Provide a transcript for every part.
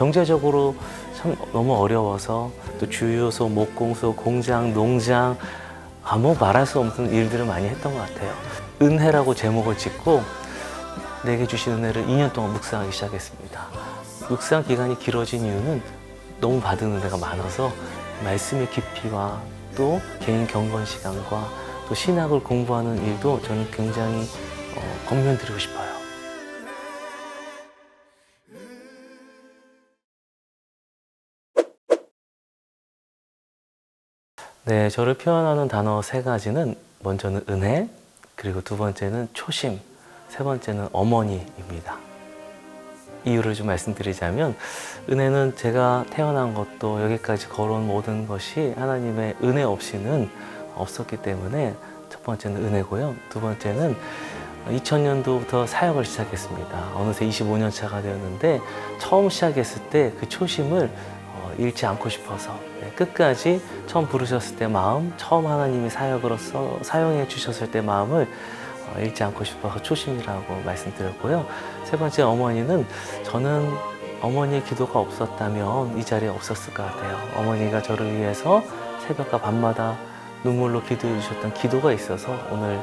경제적으로 참 너무 어려워서 또 주유소, 목공소, 공장, 농장 뭐 말할 수 없는 일들을 많이 했던 것 같아요. 은혜라고 제목을 짓고 내게 주신 은혜를 2년 동안 묵상하기 시작했습니다. 묵상 기간이 길어진 이유는 너무 받은 은혜가 많아서 말씀의 깊이와 또 개인 경건 시간과 또 신학을 공부하는 일도 저는 굉장히 권면드리고 싶어요. 네, 저를 표현하는 단어 세 가지는 먼저는 은혜, 그리고 두 번째는 초심, 세 번째는 어머니입니다. 이유를 좀 말씀드리자면 은혜는 제가 태어난 것도 여기까지 걸어온 모든 것이 하나님의 은혜 없이는 없었기 때문에 첫 번째는 은혜고요. 두 번째는 2000년도부터 사역을 시작했습니다. 어느새 25년 차가 되었는데 처음 시작했을 때 그 초심을 잃지 않고 싶어서 끝까지 처음 부르셨을 때 마음, 처음 하나님이 사역으로서 사용해 주셨을 때 마음을 잃지 않고 싶어서 초심이라고 말씀드렸고요. 세 번째 어머니는 저는 어머니의 기도가 없었다면 이 자리에 없었을 것 같아요. 어머니가 저를 위해서 새벽과 밤마다 눈물로 기도해 주셨던 기도가 있어서 오늘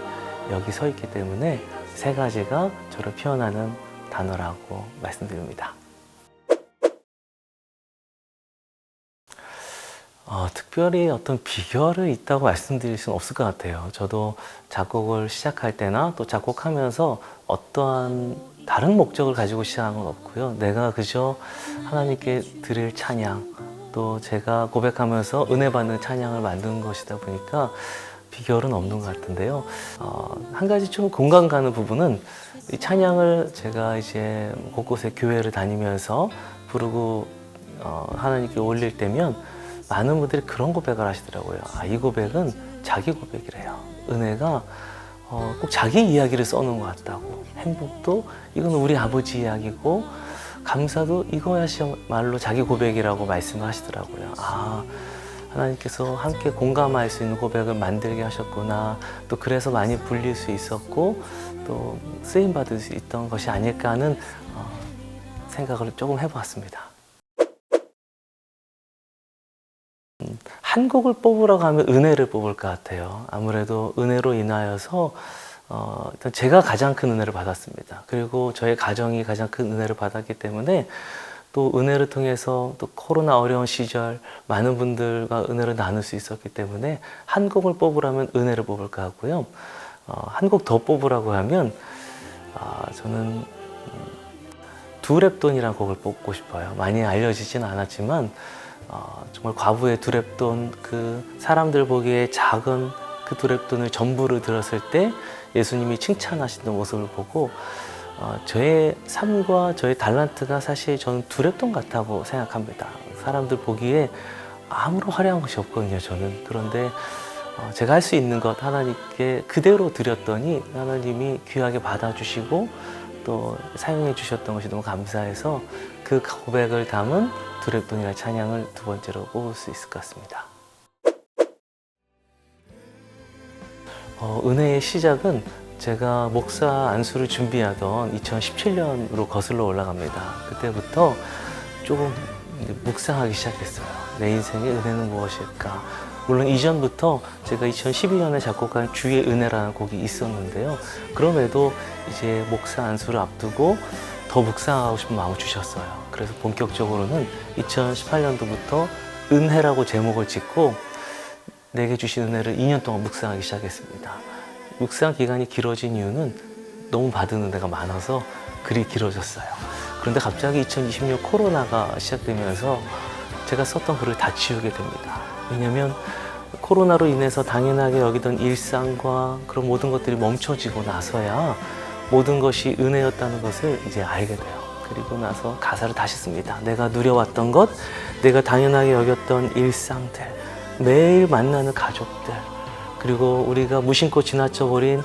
여기 서 있기 때문에 세 가지가 저를 표현하는 단어라고 말씀드립니다. 특별히 어떤 비결이 있다고 말씀드릴 수는 없을 것 같아요. 저도 작곡을 시작할 때나 또 작곡하면서 어떠한 다른 목적을 가지고 시작한 건 없고요. 내가 그저 하나님께 드릴 찬양, 또 제가 고백하면서 은혜 받는 찬양을 만든 것이다 보니까 비결은 없는 것 같은데요. 한 가지 좀 공감 가는 부분은 이 찬양을 제가 이제 곳곳에 교회를 다니면서 부르고 하나님께 올릴 때면 많은 분들이 그런 고백을 하시더라고요. 이 고백은 자기 고백이래요. 은혜가 꼭 자기 이야기를 써놓은 것 같다고. 행복도 이건 우리 아버지 이야기고, 감사도 이거야말로 자기 고백이라고 말씀을 하시더라고요. 하나님께서 함께 공감할 수 있는 고백을 만들게 하셨구나. 또 그래서 많이 불릴 수 있었고 또 쓰임 받을 수 있던 것이 아닐까 하는 생각을 조금 해보았습니다. 한 곡을 뽑으라고 하면 은혜를 뽑을 것 같아요. 아무래도 은혜로 인하여서 일단 제가 가장 큰 은혜를 받았습니다. 그리고 저의 가정이 가장 큰 은혜를 받았기 때문에 또 은혜를 통해서 또 코로나 어려운 시절 많은 분들과 은혜를 나눌 수 있었기 때문에 한 곡을 뽑으라면 은혜를 뽑을 것 같고요. 한 곡 더 뽑으라고 하면 저는 두랩돈이라는 곡을 뽑고 싶어요. 많이 알려지지는 않았지만 정말 과부의 두랩돈, 그 사람들 보기에 작은 그 두랩돈을 전부를 들었을 때 예수님이 칭찬하시는 모습을 보고 저의 삶과 저의 달란트가 사실 저는 두랩돈 같다고 생각합니다. 사람들 보기에 아무런 화려한 것이 없거든요, 저는. 그런데 제가 할 수 있는 것 하나님께 그대로 드렸더니 하나님이 귀하게 받아주시고 또 사용해 주셨던 것이 너무 감사해서 그 고백을 담은 두랩돈이라는 찬양을 두 번째로 뽑을 수 있을 것 같습니다. 은혜의 시작은 제가 목사 안수를 준비하던 2017년으로 거슬러 올라갑니다. 그때부터 조금 묵상하기 시작했어요. 내 인생의 은혜는 무엇일까? 물론 이전부터 제가 2012년에 작곡한 주의 은혜라는 곡이 있었는데요. 그럼에도 이제 목사 안수를 앞두고 더 묵상하고 싶은 마음을 주셨어요. 그래서 본격적으로는 2018년도부터 은혜라고 제목을 짓고 내게 주신 은혜를 2년 동안 묵상하기 시작했습니다. 묵상 기간이 길어진 이유는 너무 받은 은혜가 많아서 글이 길어졌어요. 그런데 갑자기 2020년 코로나가 시작되면서 제가 썼던 글을 다 지우게 됩니다. 왜냐하면 코로나로 인해서 당연하게 여기던 일상과 그런 모든 것들이 멈춰지고 나서야 모든 것이 은혜였다는 것을 이제 알게 돼요. 그리고 나서 가사를 다시 씁니다. 내가 누려왔던 것, 내가 당연하게 여겼던 일상들, 매일 만나는 가족들, 그리고 우리가 무심코 지나쳐버린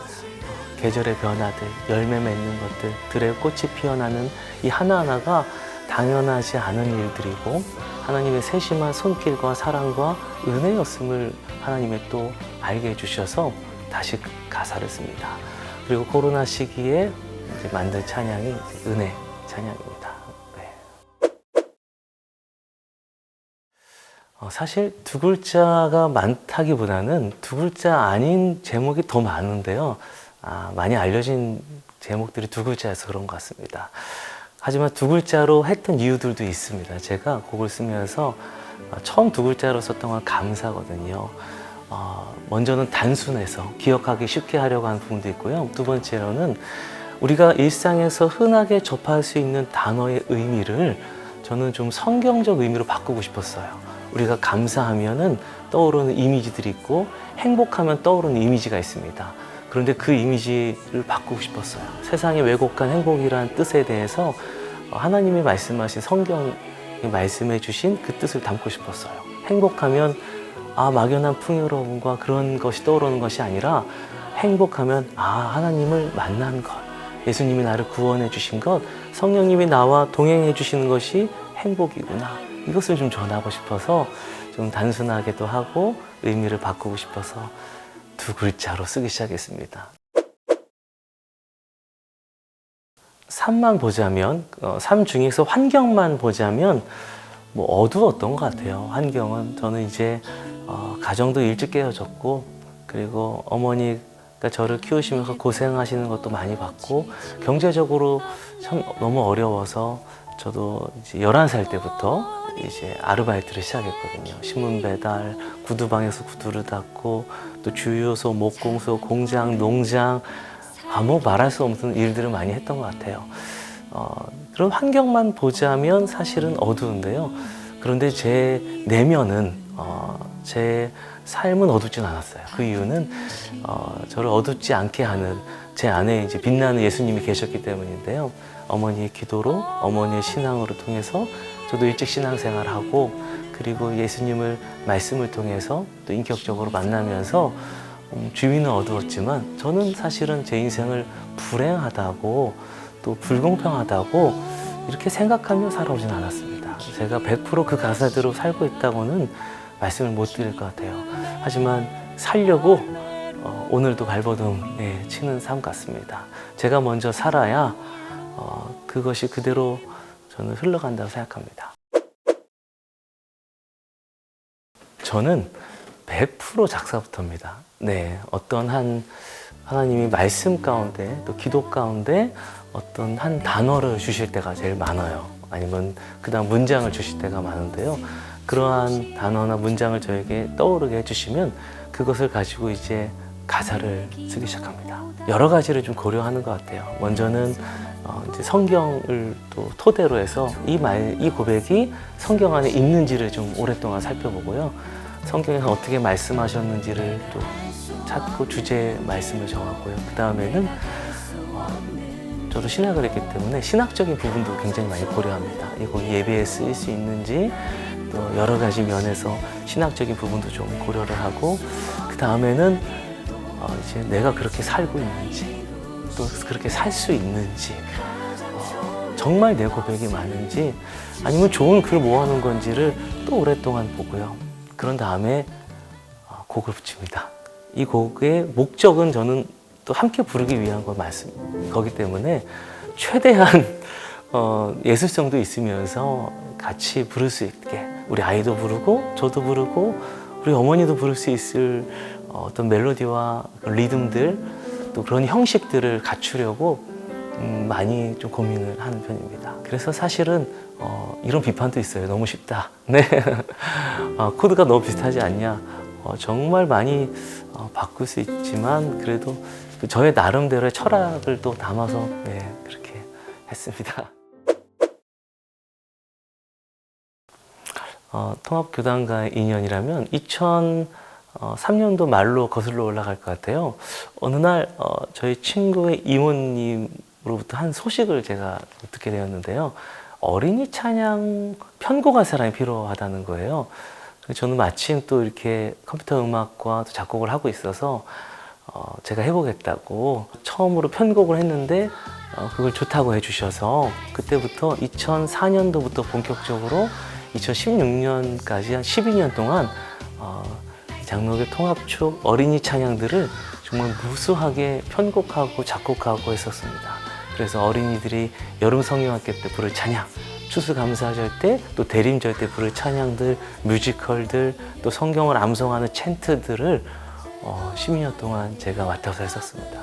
계절의 변화들, 열매 맺는 것들, 들의 꽃이 피어나는 이 하나하나가 당연하지 않은 일들이고 하나님의 세심한 손길과 사랑과 은혜였음을 하나님이 또 알게 해주셔서 다시 가사를 씁니다. 그리고 코로나 시기에 만든 찬양이 은혜 찬양입니다. 사실 두 글자가 많다기보다는 두 글자 아닌 제목이 더 많은데요. 많이 알려진 제목들이 두 글자여서 그런 것 같습니다. 하지만 두 글자로 했던 이유들도 있습니다. 제가 곡을 쓰면서 처음 두 글자로 썼던 건 감사거든요. 먼저는 단순해서 기억하기 쉽게 하려고 하는 부분도 있고요. 두 번째로는 우리가 일상에서 흔하게 접할 수 있는 단어의 의미를 저는 좀 성경적 의미로 바꾸고 싶었어요. 우리가 감사하면은 떠오르는 이미지들이 있고 행복하면 떠오르는 이미지가 있습니다. 그런데 그 이미지를 바꾸고 싶었어요. 세상에 왜곡한 행복이라는 뜻에 대해서 하나님이 말씀하신 성경이 말씀해 주신 그 뜻을 담고 싶었어요. 행복하면 막연한 풍요로움과 그런 것이 떠오르는 것이 아니라 행복하면 하나님을 만난 것, 예수님이 나를 구원해 주신 것, 성령님이 나와 동행해 주시는 것이 행복이구나. 이것을 좀 전하고 싶어서 좀 단순하게도 하고 의미를 바꾸고 싶어서 두 글자로 쓰기 시작했습니다. 삶만 보자면, 삶 중에서 환경만 보자면 어두웠던 것 같아요. 환경은 저는 이제 가정도 일찍 깨어졌고, 그리고 어머니가 저를 키우시면서 고생하시는 것도 많이 봤고, 경제적으로 참 너무 어려워서 저도 이제 11살 때부터 이제 아르바이트를 시작했거든요. 신문 배달, 구두방에서 구두를 닦고, 또 주유소, 목공소, 공장, 농장, 말할 수 없는 일들을 많이 했던 것 같아요. 그런 환경만 보자면 사실은 어두운데요. 그런데 제 내면은, 제 삶은 어둡진 않았어요. 그 이유는 저를 어둡지 않게 하는 제 안에 이제 빛나는 예수님이 계셨기 때문인데요. 어머니의 기도로, 어머니의 신앙으로 통해서 저도 일찍 신앙생활하고, 그리고 예수님을 말씀을 통해서 또 인격적으로 만나면서 주위는 어두웠지만 저는 사실은 제 인생을 불행하다고 또 불공평하다고 이렇게 생각하며 살아오진 않았습니다. 제가 100% 그 가사대로 살고 있다고는 말씀을 못 드릴 것 같아요. 하지만 살려고 오늘도 발버둥 치는 삶 같습니다. 제가 먼저 살아야 그것이 그대로 저는 흘러간다고 생각합니다. 저는 100% 작사부터입니다. 어떤 하나님이 말씀 가운데 또 기도 가운데 어떤 한 단어를 주실 때가 제일 많아요. 아니면 그 다음 문장을 주실 때가 많은데요. 그러한 단어나 문장을 저에게 떠오르게 해주시면 그것을 가지고 이제 가사를 쓰기 시작합니다. 여러 가지를 좀 고려하는 것 같아요. 먼저는 이제 성경을 또 토대로 해서 이 고백이 성경 안에 있는지를 좀 오랫동안 살펴보고요. 성경에서 어떻게 말씀하셨는지를 또 찾고 주제 말씀을 정하고요. 그 다음에는 저도 신학을 했기 때문에 신학적인 부분도 굉장히 많이 고려합니다. 이거 예배에 쓰일 수 있는지 또 여러 가지 면에서 신학적인 부분도 좀 고려를 하고, 그 다음에는 이제 내가 그렇게 살고 있는지 또 그렇게 살 수 있는지, 정말 내 고백이 많은지 아니면 좋은 글 모아놓은 건지를 또 오랫동안 보고요. 그런 다음에 곡을 붙입니다. 이 곡의 목적은 저는 또 함께 부르기 위한 거기 때문에 최대한 예술성도 있으면서 같이 부를 수 있게, 우리 아이도 부르고 저도 부르고 우리 어머니도 부를 수 있을 어떤 멜로디와 리듬들, 또 그런 형식들을 갖추려고 많이 좀 고민을 하는 편입니다. 그래서 사실은 이런 비판도 있어요. 너무 쉽다. 코드가 너무 비슷하지 않냐. 정말 많이 바꿀 수 있지만 그래도 저의 나름대로의 철학을 또 담아서 그렇게 했습니다. 통합교단과의 인연이라면 2003년도 말로 거슬러 올라갈 것 같아요. 어느 날 저희 친구의 이모님으로부터 한 소식을 제가 듣게 되었는데요. 어린이 찬양 편곡할 사람이 필요하다는 거예요. 저는 마침 또 이렇게 컴퓨터 음악과 또 작곡을 하고 있어서 제가 해보겠다고 처음으로 편곡을 했는데 그걸 좋다고 해주셔서 그때부터 2004년도부터 본격적으로 2016년까지 한 12년 동안 장로교 통합축 어린이 찬양들을 정말 무수하게 편곡하고 작곡하고 했었습니다. 그래서 어린이들이 여름 성경학교 때 부를 찬양, 추수감사절 때, 또 대림절 때 부를 찬양들, 뮤지컬들, 또 성경을 암송하는 챈트들을 12년 동안 제가 맡아서 했었습니다.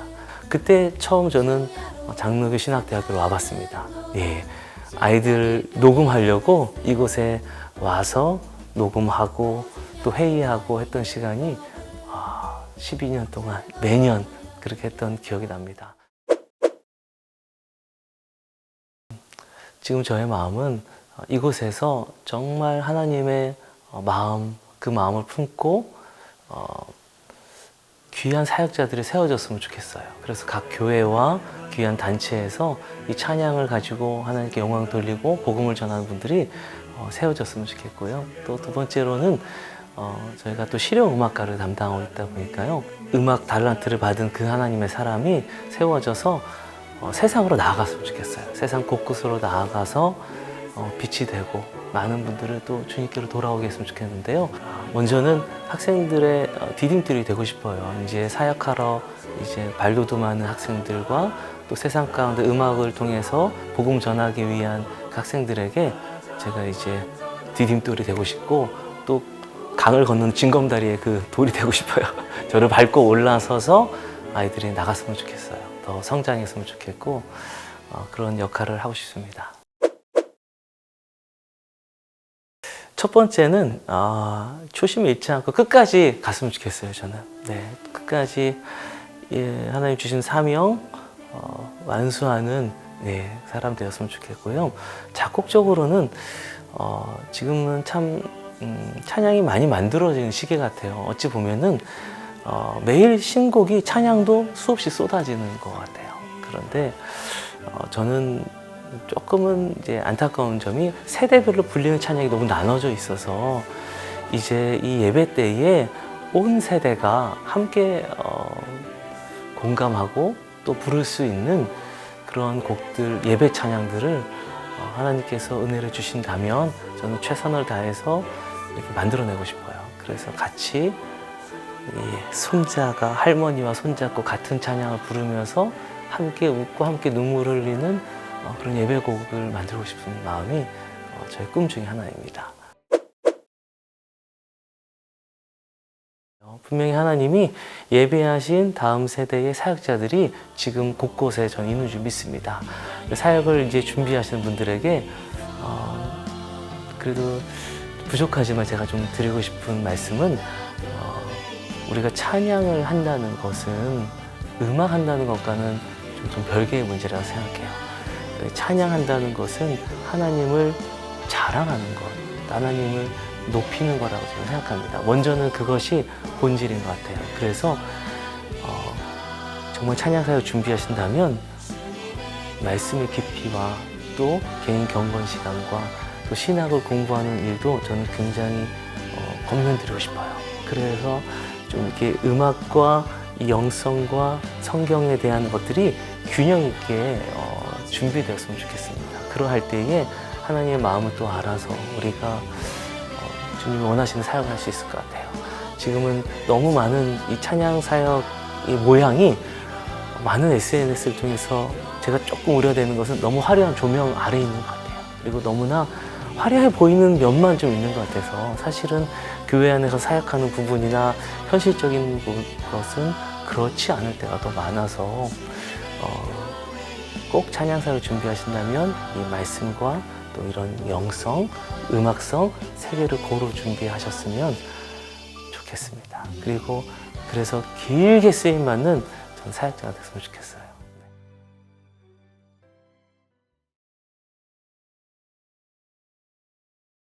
그때 처음 저는 장로교 신학대학교로 와봤습니다. 예, 아이들 녹음하려고 이곳에 와서 녹음하고 또 회의하고 했던 시간이 12년 동안 매년 그렇게 했던 기억이 납니다. 지금 저의 마음은 이곳에서 정말 하나님의 마음, 그 마음을 품고 귀한 사역자들이 세워졌으면 좋겠어요. 그래서 각 교회와 귀한 단체에서 이 찬양을 가지고 하나님께 영광 돌리고 복음을 전하는 분들이 세워졌으면 좋겠고요. 또 두 번째로는 저희가 또 실용음악가를 담당하고 있다 보니까요. 음악 달란트를 받은 그 하나님의 사람이 세워져서 세상으로 나아갔으면 좋겠어요. 세상 곳곳으로 나아가서 빛이 되고 많은 분들을 또 주님께로 돌아오게 했으면 좋겠는데요. 먼저는 학생들의 디딤돌이 되고 싶어요. 이제 사역하러 이제 발돋움하는 학생들과 또 세상 가운데 음악을 통해서 복음 전하기 위한 그 학생들에게 제가 이제 디딤돌이 되고 싶고 또 강을 건너는 징검다리의 그 돌이 되고 싶어요. 저를 밟고 올라서서 아이들이 나갔으면 좋겠어요. 더 성장했으면 좋겠고 그런 역할을 하고 싶습니다. 첫 번째는 초심을 잃지 않고 끝까지 갔으면 좋겠어요. 저는 끝까지 하나님 주신 사명 완수하는 사람 되었으면 좋겠고요. 작곡적으로는 지금은 참 찬양이 많이 만들어지는 시기 같아요. 어찌 보면은 매일 신곡이 찬양도 수없이 쏟아지는 것 같아요. 그런데 저는 조금은 이제 안타까운 점이 세대별로 불리는 찬양이 너무 나눠져 있어서 이제 이 예배 때에 온 세대가 함께 공감하고 또 부를 수 있는 그런 곡들, 예배 찬양들을 하나님께서 은혜를 주신다면 저는 최선을 다해서 이렇게 만들어내고 싶어요. 그래서 같이 손자가 할머니와 손잡고 같은 찬양을 부르면서 함께 웃고 함께 눈물을 흘리는 그런 예배곡을 만들고 싶은 마음이 저의 꿈 중에 하나입니다. 분명히 하나님이 예배하신 다음 세대의 사역자들이 지금 곳곳에 저는 있는 줄 믿습니다. 사역을 이제 준비하시는 분들에게 그래도 부족하지만 제가 좀 드리고 싶은 말씀은 우리가 찬양을 한다는 것은 음악한다는 것과는 좀 별개의 문제라고 생각해요. 찬양한다는 것은 하나님을 자랑하는 것, 하나님을 높이는 거라고 저는 생각합니다. 먼저는 그것이 본질인 것 같아요. 그래서 정말 찬양 사역 준비하신다면 말씀의 깊이와 또 개인 경건 시간과 또 신학을 공부하는 일도 저는 굉장히 권면드리고 싶어요. 그래서 좀 이렇게 음악과 이 영성과 성경에 대한 것들이 균형 있게 준비되었으면 좋겠습니다. 그러할 때에 하나님의 마음을 또 알아서 우리가 주님이 원하시는 사역을 할 수 있을 것 같아요. 지금은 너무 많은 이 찬양 사역의 모양이 많은 SNS를 통해서 제가 조금 우려되는 것은 너무 화려한 조명 아래에 있는 것 같아요. 그리고 너무나 화려해 보이는 면만 좀 있는 것 같아서 사실은 교회 안에서 사역하는 부분이나 현실적인 것은 그렇지 않을 때가 더 많아서 꼭 찬양 사역을 준비하신다면 이 말씀과 또 이런 영성, 음악성 세 개를 고루 준비하셨으면 좋겠습니다. 그리고 그래서 길게 쓰임받는 전 사역자가 됐으면 좋겠어요.